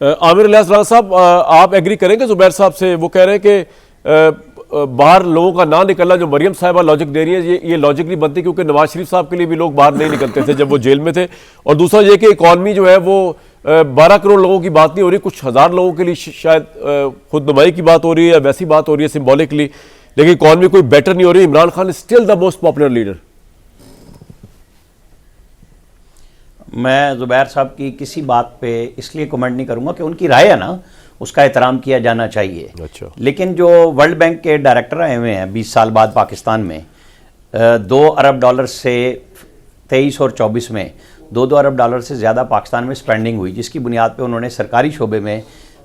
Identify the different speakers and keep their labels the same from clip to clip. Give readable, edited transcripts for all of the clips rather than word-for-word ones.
Speaker 1: आमिर इलियास राना साहब, आप एग्री करेंगे जुबैर साहब से? वो कह रहे हैं कि बाहर लोगों का ना निकलना, जो मरियम साहिबा लॉजिक दे रही है, ये लॉजिक नहीं बनती, क्योंकि नवाज शरीफ साहब के लिए भी लोग बाहर नहीं निकलते थे जब वो जेल में थे। और दूसरा ये कि इकॉनमी जो है वो 12 करोड़ लोगों की बात नहीं हो रही, कुछ हज़ार लोगों के लिए शायद खुद नुमाई की बात हो रही है या वैसी बात हो रही है सिम्बॉलिकली, लेकिन इकॉनमी कोई बेटर नहीं हो रही। Imran Khan is still the most popular leader.
Speaker 2: मैं जुबैर साहब की किसी बात पे इसलिए कमेंट नहीं करूंगा कि उनकी राय है ना, उसका एहतराम किया जाना चाहिए।
Speaker 1: अच्छा। लेकिन
Speaker 2: जो वर्ल्ड बैंक के डायरेक्टर आए हुए हैं 20 साल बाद पाकिस्तान में, 2 अरब डॉलर से 23 और 24 में 2 अरब डॉलर से ज़्यादा पाकिस्तान में स्पेंडिंग हुई, जिसकी बुनियाद पे उन्होंने सरकारी शोबे में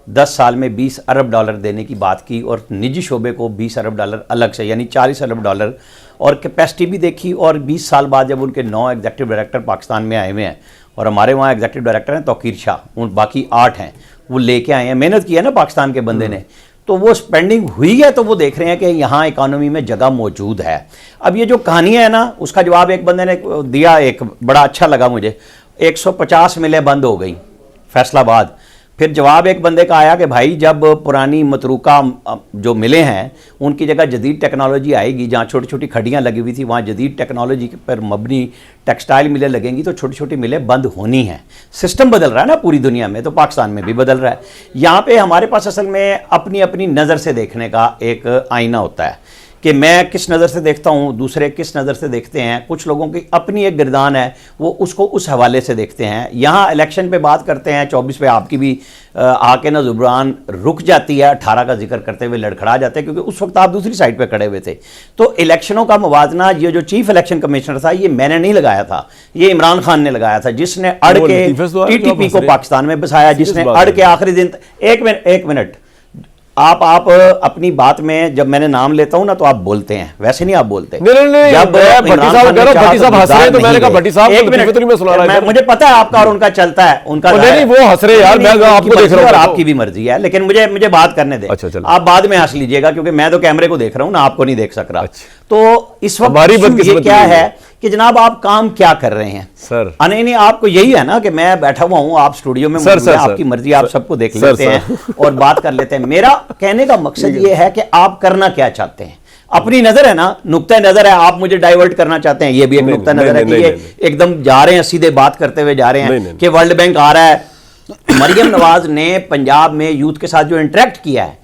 Speaker 2: 10 साल में 20 अरब डॉलर देने की बात की और निजी शोबे को 20 अरब डॉलर अलग से, यानी 40 अरब डॉलर, और कैपेसिटी भी देखी। और 20 साल बाद जब उनके 9 एग्जीक्यूटिव डायरेक्टर पाकिस्तान में आए हुए हैं, और हमारे वहाँ एग्जीक्यूटिव डायरेक्टर हैं तौकीर शाह, उन बाकी 8 हैं, वो लेके आए हैं, मेहनत की है ना पाकिस्तान के बंदे ने, तो वो स्पेंडिंग हुई है, तो वो देख रहे हैं कि यहाँ इकोनॉमी में जगह मौजूद है। अब ये जो कहानियाँ है ना, उसका जवाब एक बंदे ने दिया, एक बड़ा अच्छा लगा मुझे। 150 मिलें बंद हो गई फैसलाबाद। फिर जवाब एक बंदे का आया कि भाई जब पुरानी मतरूका जो मिलें हैं उनकी जगह जदीद टेक्नोलॉजी आएगी, जहाँ छोटी छोटी खड्डियाँ लगी हुई थी वहाँ जदीद टेक्नोलॉजी पर मबनी टेक्सटाइल मिलें लगेंगी, तो छोटी छोटी मिलें बंद होनी हैं। सिस्टम बदल रहा है ना पूरी दुनिया में, तो पाकिस्तान में भी बदल रहा है। यहाँ पे हमारे पास असल में अपनी अपनी नज़र से देखने का एक आईना होता है कि मैं किस नज़र से देखता हूँ, दूसरे किस नज़र से देखते हैं। कुछ लोगों की अपनी एक गिरदान है, वो उसको उस हवाले से देखते हैं। यहाँ इलेक्शन पे बात करते हैं, 24 पे आपकी भी आके ना जुबान रुक जाती है, 18 का जिक्र करते हुए लड़खड़ा जाते हैं, क्योंकि उस वक्त आप दूसरी साइड पे खड़े हुए थे। तो इलेक्शनों का मुवाजना, ये जो चीफ इलेक्शन कमिश्नर था, ये मैंने नहीं लगाया था, ये इमरान खान ने लगाया था, जिसने अड़ के TTP को पाकिस्तान में बसाया, जिसने अड़ के आखिरी दिन। एक मिनट, आप अपनी बात में जब मैंने नाम लेता हूं ना तो आप बोलते हैं, वैसे नहीं आप बोलते।
Speaker 1: नहीं, जब भट्टी साहब हंस रहे तो मैंने कहा भट्टी साहब
Speaker 2: एक मिनट में सुना रहा है, मुझे पता है आपका और उनका चलता है, उनका
Speaker 1: नहीं वो हंस रहे यार, मैं आपको देख रहा हूं
Speaker 2: और आपकी भी मर्जी है, लेकिन मुझे बात करने दें। आप बाद में हंस लीजिएगा, क्योंकि मैं तो कैमरे को देख रहा हूं ना, आपको नहीं देख सक रहा। तो इस वक्त ये क्या है कि जनाब आप काम क्या कर रहे हैं
Speaker 1: सर?
Speaker 2: नहीं, आपको यही है ना कि मैं बैठा हुआ हूं, आप स्टूडियो में, आपकी मर्जी, आप सबको देख लेते हैं और बात कर लेते हैं। मेरा कहने का मकसद ये है कि आप करना क्या चाहते हैं। अपनी नजर है ना, नुक्ता नजर है, आप मुझे डाइवर्ट करना चाहते हैं, ये भी एक नुक्ता नजर है कि ये एकदम जा रहे हैं, सीधे बात करते हुए जा रहे हैं कि वर्ल्ड बैंक आ रहा है। मरियम नवाज ने पंजाब में यूथ के साथ जो इंटरेक्ट किया है,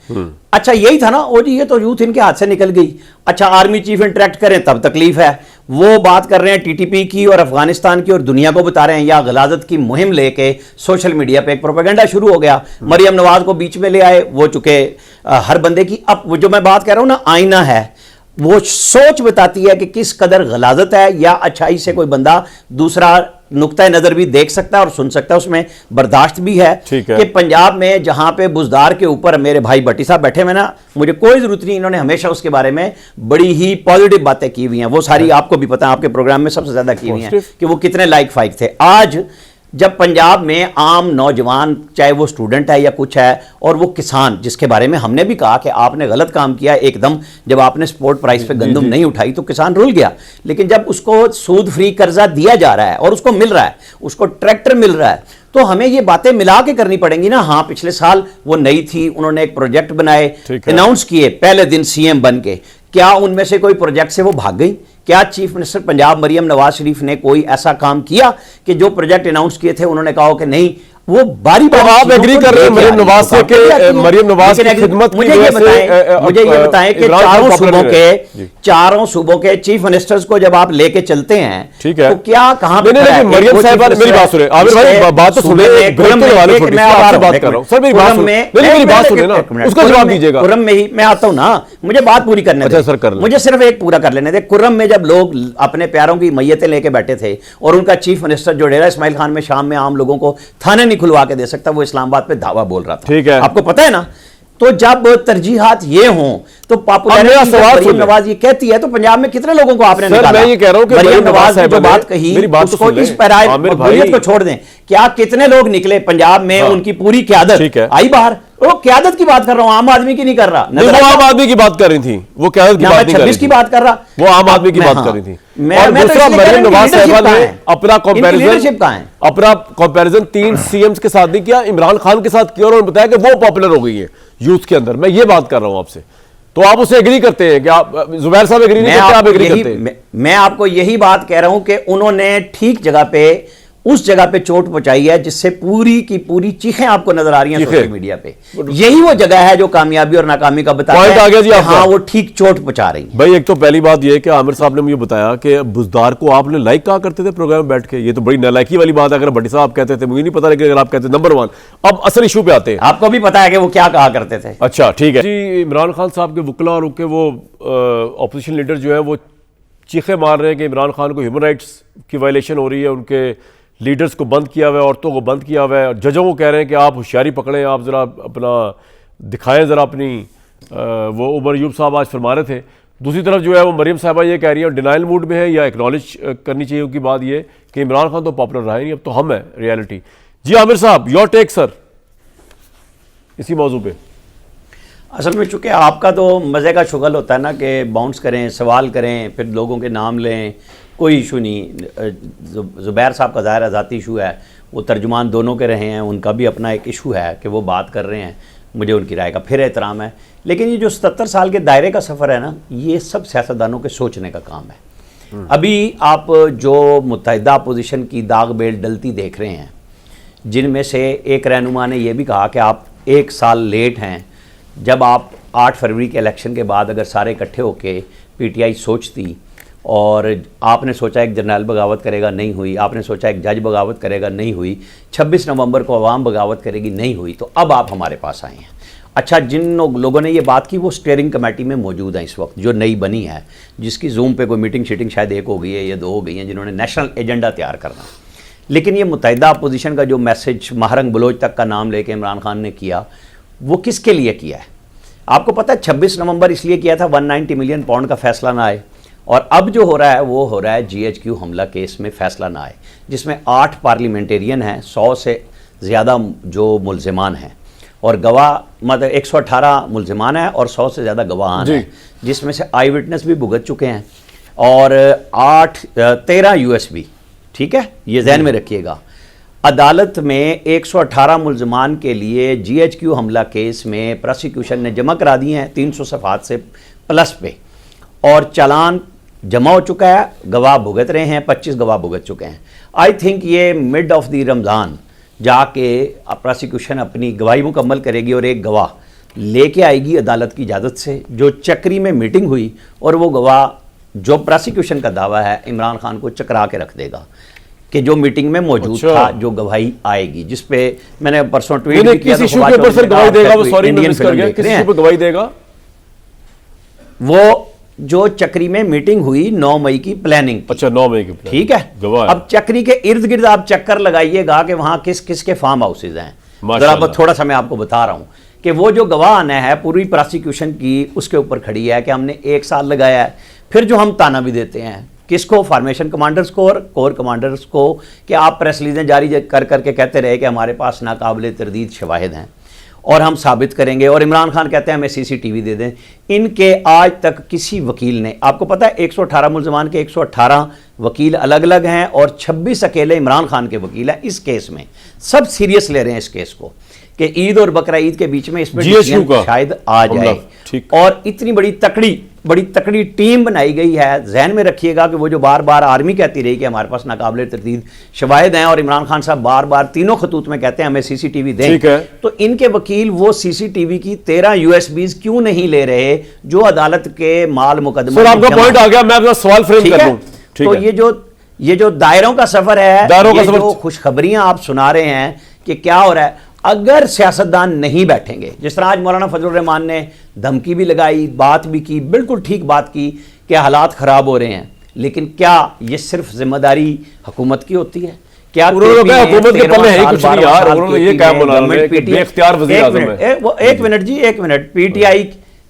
Speaker 2: अच्छा यही था ना, ओ जी ये तो यूथ इनके हाथ से निकल गई। अच्छा आर्मी चीफ इंटरेक्ट करें तब तकलीफ है। वो बात कर रहे हैं TTP की और अफगानिस्तान की और दुनिया को बता रहे हैं, या गलाजत की मुहिम लेके सोशल मीडिया पे एक प्रोपेगेंडा शुरू हो गया। मरियम नवाज को बीच में ले आए, वो चुके हर बंदे की, अब वो जो मैं बात कर रहा हूं ना, आईना है, वो सोच बताती है कि किस कदर गलाजत है, या अच्छाई से कोई बंदा दूसरा नुक्ता नजर भी देख सकता है और सुन सकता है, उसमें बर्दाश्त भी है। कि पंजाब में जहां पे बुजदार के ऊपर मेरे भाई भट्टी साहब बैठे हुए ना, मुझे कोई जरूरत नहीं, इन्होंने हमेशा उसके बारे में बड़ी ही पॉजिटिव बातें की हुई हैं, वो सारी आपको भी पता है, आपके प्रोग्राम में सबसे ज्यादा की हुई हैं कि वो कितने लाइक फाइक थे। आज जब पंजाब में आम नौजवान, चाहे वो स्टूडेंट है या कुछ है, और वो किसान, जिसके बारे में हमने भी कहा कि आपने गलत काम किया एकदम, जब आपने स्पोर्ट प्राइस पे गंदम नहीं उठाई तो किसान रुल गया। लेकिन जब उसको सूद फ्री कर्जा दिया जा रहा है और उसको मिल रहा है, उसको ट्रैक्टर मिल रहा है, तो हमें ये बातें मिला के करनी पड़ेंगी ना। हाँ, पिछले साल वो नई थी, उन्होंने एक प्रोजेक्ट बनाए, अनाउंस किए पहले दिन CM बन के, क्या उनमें से कोई प्रोजेक्ट से वो भाग गई? क्या चीफ मिनिस्टर पंजाब मरियम नवाज शरीफ ने कोई ऐसा काम किया कि जो प्रोजेक्ट अनाउंस किए थे उन्होंने कहा कि नहीं, वो बारी बारी
Speaker 1: आप एग्री कर रहे हैं मरियम नवाज से कि मरियम नवाज की खिदमत
Speaker 2: मुझे ये बताएं कि चारों सूबों के चीफ मिनिस्टर्स को जब आप लेके चलते हैं, ठीक है, तो क्या कहां पे
Speaker 1: मरियम साहब, मेरी बात सुने आमिर भाई, बात तो सुने, मैं बात कर रहा हूं सर, मेरी बात सुने ना, उसका जवाब दीजिएगा।
Speaker 2: कुर्रम में ही मैं आता हूं ना, मुझे बात पूरी करने दे सर, मुझे सिर्फ एक पूरा कर लेने दे। कुर्रम में जब लोग अपने प्यारों की मैयतें लेके बैठे थे और उनका चीफ मिनिस्टर जो डेरा इस्माइल खान में शाम में आम लोगों को थाने खुलवा के दे सकता, वो इस्लामाबाद पे दावा बोल रहा था, ठीक है, आपको पता है ना। तो जब तरजीहात ये हों तो पॉपुलैरिटी मरियम नवाज ये कहती है, तो पंजाब में कितने लोगों को आपने निकाला?
Speaker 1: मैं ये कह रहा हूं कि
Speaker 2: मरियम नवाज ने जो बात कही उसको इस पैरामीटर को छोड़ दें क्या कितने लोग निकले पंजाब में, उनकी पूरी क्यादत आई बाहर। वो क्यादत की बात कर रहा हूं, आम आदमी की नहीं कर रहा।
Speaker 1: नहीं, वो आम आदमी की बात कर रही थी, वो क्यादत की बात नहीं कर रही थी,
Speaker 2: की बात कर रहा,
Speaker 1: वो आम आदमी की बात कर रही थी। और दूसरा, मरियम नवाज साहिबा ने अपना कंपैरिजन 3 सीएम्स के साथ नहीं किया, इमरान खान के साथ किया और उन्होंने बताया कि वो पॉपुलर हो गई है यूथ के अंदर। मैं ये बात कर रहा हूं आपसे, तो आप उसे एग्री करते हैं कि आप, जुबैर साहब एग्री नहीं करते, आप एग्री करते हैं?
Speaker 2: मैं आपको यही बात कह रहा हूं कि उन्होंने ठीक जगह पे, उस जगह पे चोट पहुंचाई है जिससे पूरी की पूरी चीखें आपको नजर आ रही हैं सोशल मीडिया पे। यही वो जगह है जो कामयाबी और नाकामी का बताता है।
Speaker 1: आ गया जी,
Speaker 2: हाँ, वो ठीक चोट पहुंचा रही है।
Speaker 1: भाई एक तो पहली बात ये है कि आमिर साहब ने मुझे बताया कि बुजदार को आपने लाइक कहा करते थे प्रोग्राम में बैठ के, ये तो बड़ी नालायकी वाली बात है। अगर भट्टी साहब कहते थे मुझे नहीं पता, लेकिन अगर आप कहते नंबर 1। अब असल इशू पे आते हैं।
Speaker 2: आपको भी पता है कि वो क्या कहा करते थे।
Speaker 1: अच्छा ठीक है जी। इमरान खान साहब के वकला और उनके वो ऑपोजिशन लीडर जो है वो चीखे मार रहे हैं कि इमरान खान को ह्यूमन राइट्स की वायलेशन हो रही है, उनके लीडर्स को बंद किया हुआ है, औरतों को बंद किया हुआ है। जजों को कह रहे हैं कि आप होशियारी पकड़ें, आप ज़रा अपना दिखाएं ज़रा अपनी, वो उमर यूब साहब आज फरमा रहे थे। दूसरी तरफ जो है वो मरियम साहिबा ये कह रही है, डिनाइल मूड में है, या एक्नॉलेज करनी चाहिए उनकी बात ये कि इमरान खान तो पॉपुलर रहा ही नहीं, अब तो हम है रियलिटी। जी आमिर साहब, योर टेक सर इसी मौजू पे।
Speaker 2: असल में चूंकि आपका तो मज़े का शुगल होता है ना कि बाउंस करें, सवाल करें, फिर लोगों के नाम लें, कोई इशू नहीं। जुबैर साहब का ज़ाहिर ज़ाती इशू है, वो तर्जुमान दोनों के रहे हैं, उनका भी अपना एक इशू है कि वो बात कर रहे हैं, मुझे उनकी राय का फिर एहतराम है। लेकिन ये जो 77 साल के दायरे का सफ़र है ना, ये सब सियासतदानों के सोचने का काम है। अभी आप जो मुत्तहिदा अपोजिशन की दाग बेल डलती देख रहे हैं, जिनमें से एक रहनुमा ने यह भी कहा कि आप 1 साल लेट हैं। जब आप 8 फरवरी के इलेक्शन के बाद अगर सारे इकट्ठे होके पीटीआई सोचती, और आपने सोचा एक जर्नल बगावत करेगा, नहीं हुई, आपने सोचा एक जज बगावत करेगा, नहीं हुई, 26 नवंबर को अवाम बगावत करेगी, नहीं हुई, तो अब आप हमारे पास आए हैं। अच्छा, जिन लोगों ने ये बात की वो स्टीयरिंग कमेटी में मौजूद हैं इस वक्त, जो नई बनी है, जिसकी जूम पे कोई मीटिंग शीटिंग शायद 1 हो गई है या 2 हो गई हैं, जिन्होंने नेशनल एजेंडा तैयार करना। लेकिन ये मुत्तहिदा अपोजिशन का जो मैसेज महारंग बलोच तक का नाम लेके इमरान खान ने किया, वो किसके लिए किया है आपको पता है? 26 नवंबर इसलिए किया था 190 मिलियन पाउंड का फैसला ना आए, और अब जो हो रहा है वो हो रहा है GHQ हमला केस में फैसला ना आए, जिसमें 8 पार्लियामेंटेरियन हैं, 100 से ज़्यादा जो मुल्ज़िमान हैं, और गवाह मतलब 118 मुल्ज़िमान हैं और 100 से ज़्यादा गवाह हैं, जिसमें से आई विटनेस भी भुगत चुके हैं, और 13 USB। ठीक है, ये जहन में रखिएगा। अदालत में 118 मुल्ज़िमान के लिए GHQ हमला केस में प्रोसिक्यूशन ने जमा करा दिए हैं 300 सफ़ात से प्लस पे, और चालान जमा हो चुका है, गवाह भुगत रहे हैं, 25 गवाह भुगत चुके हैं। आई थिंक ये मिड ऑफ द रमज़ान जाके प्रोसिक्यूशन अपनी गवाही मुकम्मल करेगी और एक गवाह लेके आएगी अदालत की इजाज़त से, जो चक्री में मीटिंग हुई, और वो गवाह जो प्रोसिक्यूशन का दावा है इमरान खान को चकरा के रख देगा कि जो मीटिंग में मौजूद था, जो गवाही आएगी, जिस पे मैंने परसों ट्वीट भी किया,
Speaker 1: किस इशू के ऊपर सर गवाही देगा? वो सॉरी मैं मिस कर गया, किस इशू पे गवाही देगा?
Speaker 2: वो जो चक्री में मीटिंग हुई 9 मई की प्लानिंग।
Speaker 1: अच्छा, 9 मई की।
Speaker 2: ठीक है, अब चक्री के इर्द गिर्द आप चक्कर लगाइएगा कि वहां किस किस के फार्म हाउसेज हैं। जरा थोड़ा सा मैं आपको बता रहा हूं कि वो जो गवाह आना है पूरी प्रोसिक्यूशन की उसके ऊपर खड़ी है कि हमने 1 साल लगाया है। फिर जो हम ताना भी देते हैं किसको? फॉर्मेशन कमांडर्स को और कोर कमांडर्स को, कि आप प्रेस रिलीजें जारी कर करके कहते रहे कि हमारे पास नाकाबिले तरदीद शवाहिद हैं और हम साबित करेंगे, और इमरान खान कहते हैं हमें CCTV दे दें। इनके आज तक किसी वकील ने, आपको पता है 118 मुल्ज़िमान के 118 वकील अलग अलग हैं और 26 अकेले इमरान खान के वकील हैं इस केस में। सब सीरियस ले रहे हैं इस केस को कि ईद और बकरा ईद के बीच में इसमें शायद आ जाए, और इतनी बड़ी तकड़ी टीम बनाई गई है। जहन में रखिएगा कि वो जो बार बार आर्मी कहती रही कि हमारे पास नाकाबिले तरदीद शवाहिद हैं, और इमरान खान साहब बार बार तीनों खतूत में कहते हैं हमें CCTV दें, तो इनके वकील वो CCTV की 13 USBs क्यों नहीं ले रहे जो अदालत के माल मुकदमा?
Speaker 1: आपका पॉइंट आ गया, मैं अपना सवाल फ्रेम कर दूं।
Speaker 2: तो ये जो दायरों का सफर है, जो खुशखबरियां आप सुना रहे हैं कि क्या हो रहा है, अगर सियासतदान नहीं बैठेंगे, जिस तरह आज मौलाना फजलुर रहमान ने धमकी भी लगाई, बात भी की, बिल्कुल ठीक बात की कि हालात ख़राब हो रहे हैं, लेकिन क्या ये सिर्फ जिम्मेदारी हुकूमत की होती है? क्या
Speaker 1: हुकूमत के पल्ले है कुछ नहीं यार? उन्होंने ये क्या बोला कि बेख्तियार वज़ीर आज़म है।
Speaker 2: एक मिनट जी, एक मिनट। PTI,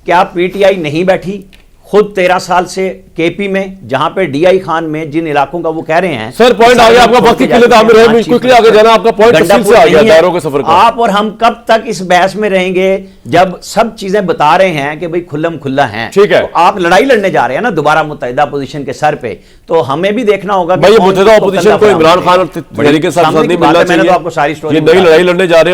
Speaker 2: क्या PTI नहीं बैठी? खुद 13 साल से केपी में, जहां पे डीआई खान में जिन इलाकों का वो कह रहे हैं।
Speaker 1: सर पॉइंट आ गया आपका, वक्त के लिए तो हमें रहे क्विकली आगे जाना, आपका पॉइंट तफसील से आ गया दायरों के सफर का।
Speaker 2: आप और हम कब तक इस बहस में रहेंगे जब सब चीजें बता रहे हैं कि भाई खुल्लम खुल्ला है।
Speaker 1: ठीक है,
Speaker 2: तो आप लड़ाई लड़ने जा रहे हैं ना दोबारा मुत्तहिदा अपोजिशन के सर पे, तो हमें भी देखना होगा
Speaker 1: भाई मुत्तहिदा अपोजिशन को इमरान खान और तहरीक इंसाफ नहीं मिलना चाहिए,
Speaker 2: मैंने तो आपको सारी स्टोरी
Speaker 1: ये नई लड़ाई लड़ने जा रहे हैं।